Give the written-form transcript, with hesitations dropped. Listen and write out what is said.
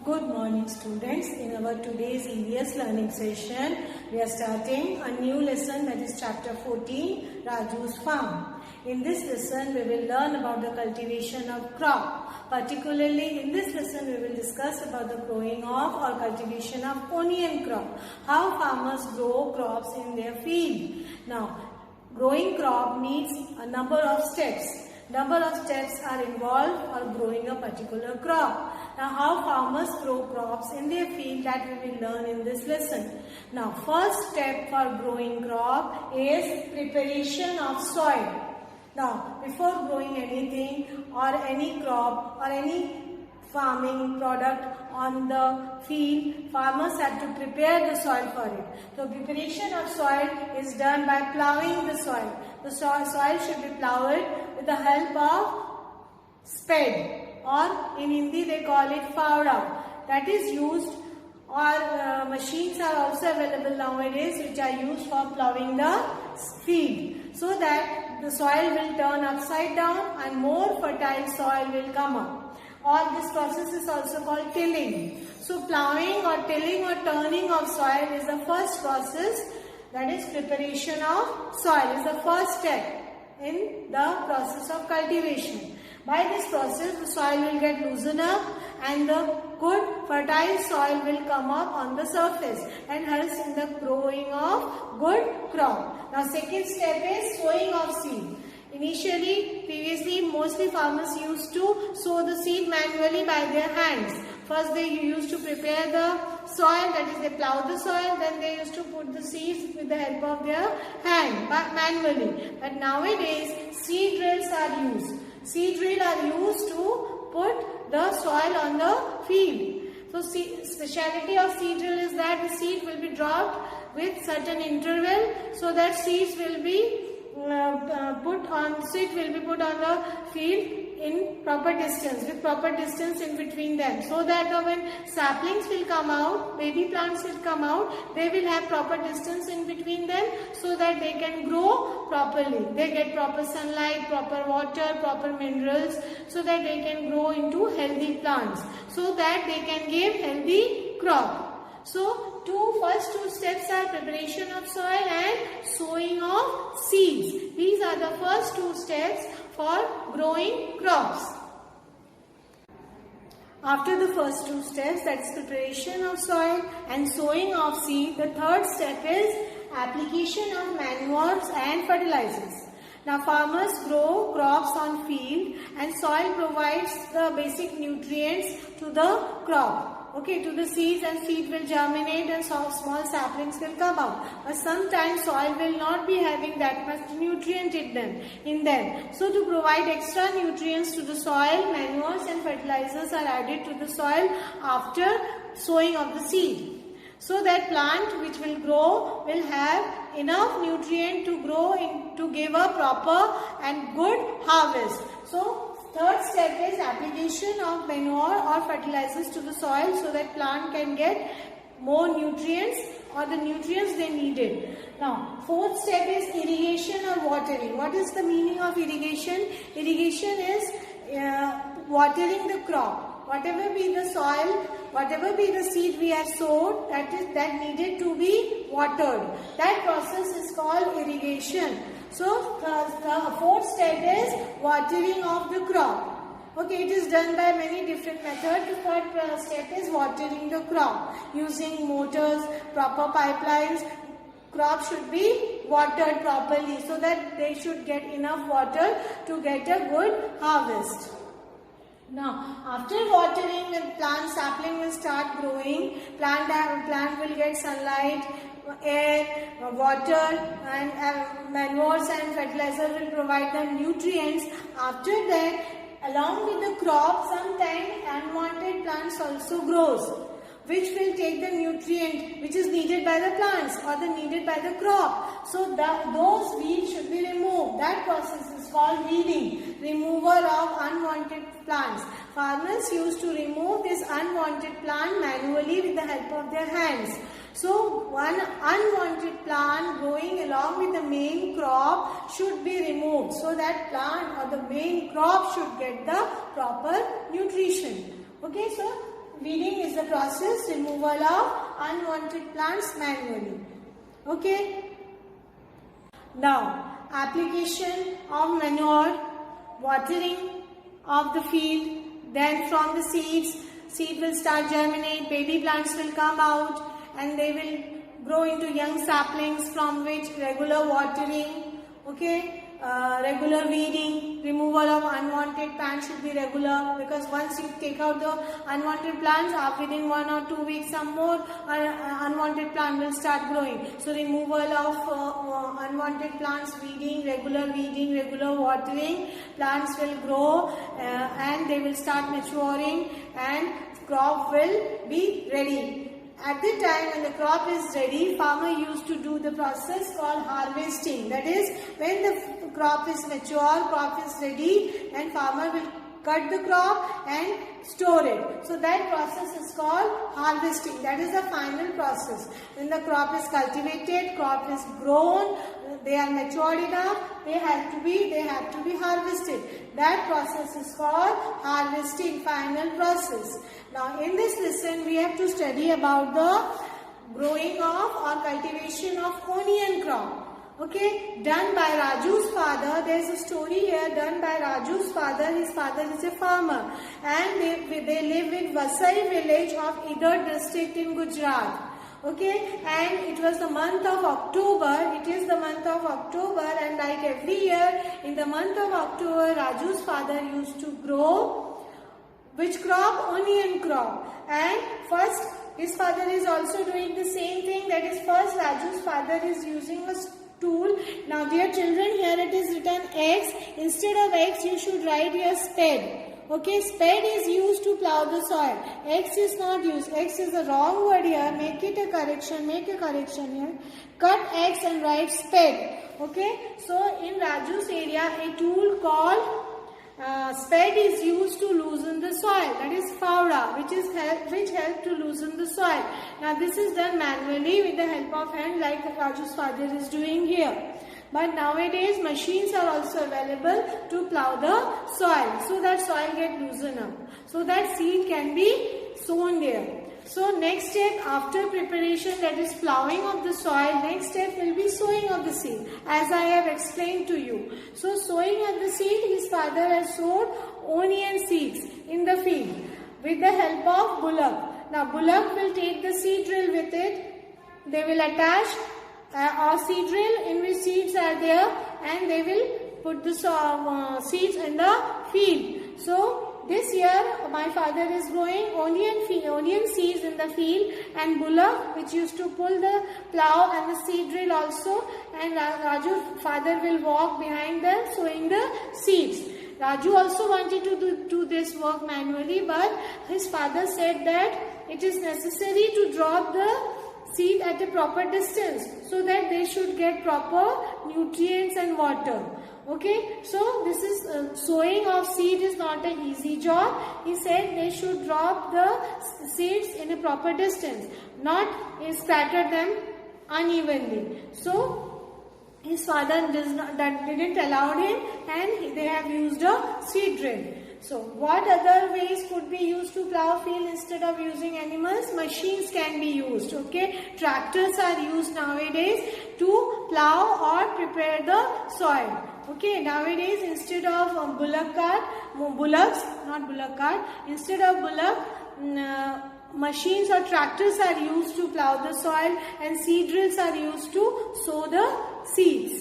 Good morning students. In our today's EVS learning session, we are starting a new lesson, that is chapter 14, Raju's Farm. In this lesson, we will learn about the cultivation of crop. Particularly in this lesson, we will discuss about the growing of or cultivation of onion crop. How farmers grow crops in their field. Now, growing crop needs a number of steps. Number of steps are involved for growing a particular crop. Now, how farmers grow crops in their field, that we will learn in this lesson. Now, first step for growing crop is preparation of soil. Now, before growing anything or any crop or any farming product on the field, farmers have to prepare the soil for it. So, preparation of soil is done by ploughing the soil. The soil should be ploughed with the help of spade, or in Hindi they call it fawda. That is used, or machines are also available nowadays which are used for ploughing the field, so that the soil will turn upside down and more fertile soil will come up. Or this process is also called tilling. So ploughing or tilling or turning of soil is the first process, that is preparation of soil, is the first step in the process of cultivation. By this process, the soil will get loosened up and the good fertile soil will come up on the surface and helps in the growing of good crop. Now, second step is sowing of seed. Previously, mostly farmers used to sow the seed manually by their hands. First, they used to prepare the soil, that is, they plough the soil, then they used to put the seeds with the help of their hand, manually. But nowadays, seed drills are used. Seed drill are used to put the soil on the field. So, speciality of seed drill is that the seed will be dropped with certain interval, so that seeds will be put on the field in proper distance, with proper distance in between them, so that when saplings will come out, baby plants will come out, they will have proper distance in between them, so that they can grow properly. They get proper sunlight, proper water, proper minerals, so that they can grow into healthy plants, so that they can give healthy crop. So, first two steps are preparation of soil and sowing of seeds. These are the first two steps for growing crops. After the first two steps, that is preparation of soil and sowing of seed, the third step is application of manures and fertilizers. Now, farmers grow crops on field and soil provides the basic nutrients to the crop. Okay, to the seeds, and seed will germinate and small saplings will come out. But sometimes soil will not be having that much nutrient in them. So to provide extra nutrients to the soil, manures and fertilizers are added to the soil after sowing of the seed. So that plant which will grow will have enough nutrient to grow to give a proper and good harvest. So third step is application of manure or fertilizers to the soil, so that plant can get more nutrients or the nutrients they needed. Now, fourth step is irrigation or watering. What is the meaning of irrigation? Irrigation is watering the crop. Whatever be the soil, whatever be the seed we have sowed, that needed to be watered. That process is called irrigation. So, the fourth step is watering of the crop. Okay, it is done by many different methods. The third step is watering the crop. Using motors, proper pipelines, crop should be watered properly, so that they should get enough water to get a good harvest. Now, after watering, the sapling will start growing. Plant will get sunlight, air, water, and manures and fertilizer will provide them nutrients. After that, along with the crop, sometimes unwanted plants also grows, which will take the nutrient which is needed by the plants or needed by the crop. So those weeds should be removed. That process is called weeding, removal of unwanted plants. Farmers used to remove this unwanted plant manually with the help of their hands. So one unwanted plant growing along with the main crop should be removed, so that plant or the main crop should get the proper nutrition. Okay, so weeding is the process removal of unwanted plants manually. Okay. Now, application of manure, watering of the field, then from the seed will start germinate, baby plants will come out and they will grow into young saplings from which regular watering, okay, regular weeding, removal of unwanted plants should be regular, because once you take out the unwanted plants, within 1 or 2 weeks some more unwanted plant will start growing. So removal of unwanted plants, weeding, regular watering, plants will grow and they will start maturing and crop will be ready. At the time when the crop is ready, farmer used to do the process called harvesting. That is, when the crop is mature, crop is ready, and farmer will cut the crop and store it. So that process is called harvesting. That is the final process. When the crop is cultivated, crop is grown, they are matured enough, they have to be harvested. That process is called harvesting, final process. Now in this lesson we have to study about the growing of or cultivation of onion crop. Okay, done by Raju's father. There is a story here done by Raju's father. His father is a farmer and they live in Vasai village of Idar district in Gujarat. Okay, and it was the month of October. It is the month of October, and like every year in the month of October, Raju's father used to grow which crop? Onion crop. And first his father is also doing the same thing. That is, first Raju's father is using a tool. Now dear children, here it is written X. Instead of X you should write here spade. Okay, spade is used to plow the soil. X is not used. X is the wrong word here. Make it a correction. Make a correction here. Cut X and write spade. Okay, so in Raju's area a tool called spade is used to loosen the soil. That is fauda, which help to loosen the soil. Now this is done manually with the help of hand, like Raju's father is doing here. But nowadays machines are also available to plow the soil, so that soil get loosened up, so that seed can be sown there. So next step after preparation, that is plowing of the soil, next step will be sowing of the seed, as I have explained to you. So sowing of the seed, his father has sowed onion seeds in the field with the help of bullock. Now bullock will take the seed drill with it. They will attach a seed drill in which seeds are there, and they will put the seeds in the field. So this year my father is growing onion seeds in the field, and bullock which used to pull the plow and the seed drill also, and Raju's father will walk behind them sowing the seeds. Raju also wanted to do this work manually, but his father said that it is necessary to drop the seed at a proper distance so that they should get proper nutrients and water. Okay, so this is sowing of seed is not an easy job. He said they should drop the seeds in a proper distance, not scatter them unevenly. So his father didn't allow him, and they have used a seed drill. So what other ways could be used to plow field instead of using animals? Machines can be used. Okay, tractors are used nowadays to plow or prepare the soil. Okay, nowadays instead of instead of bullock, machines or tractors are used to plow the soil, and seed drills are used to sow the seeds.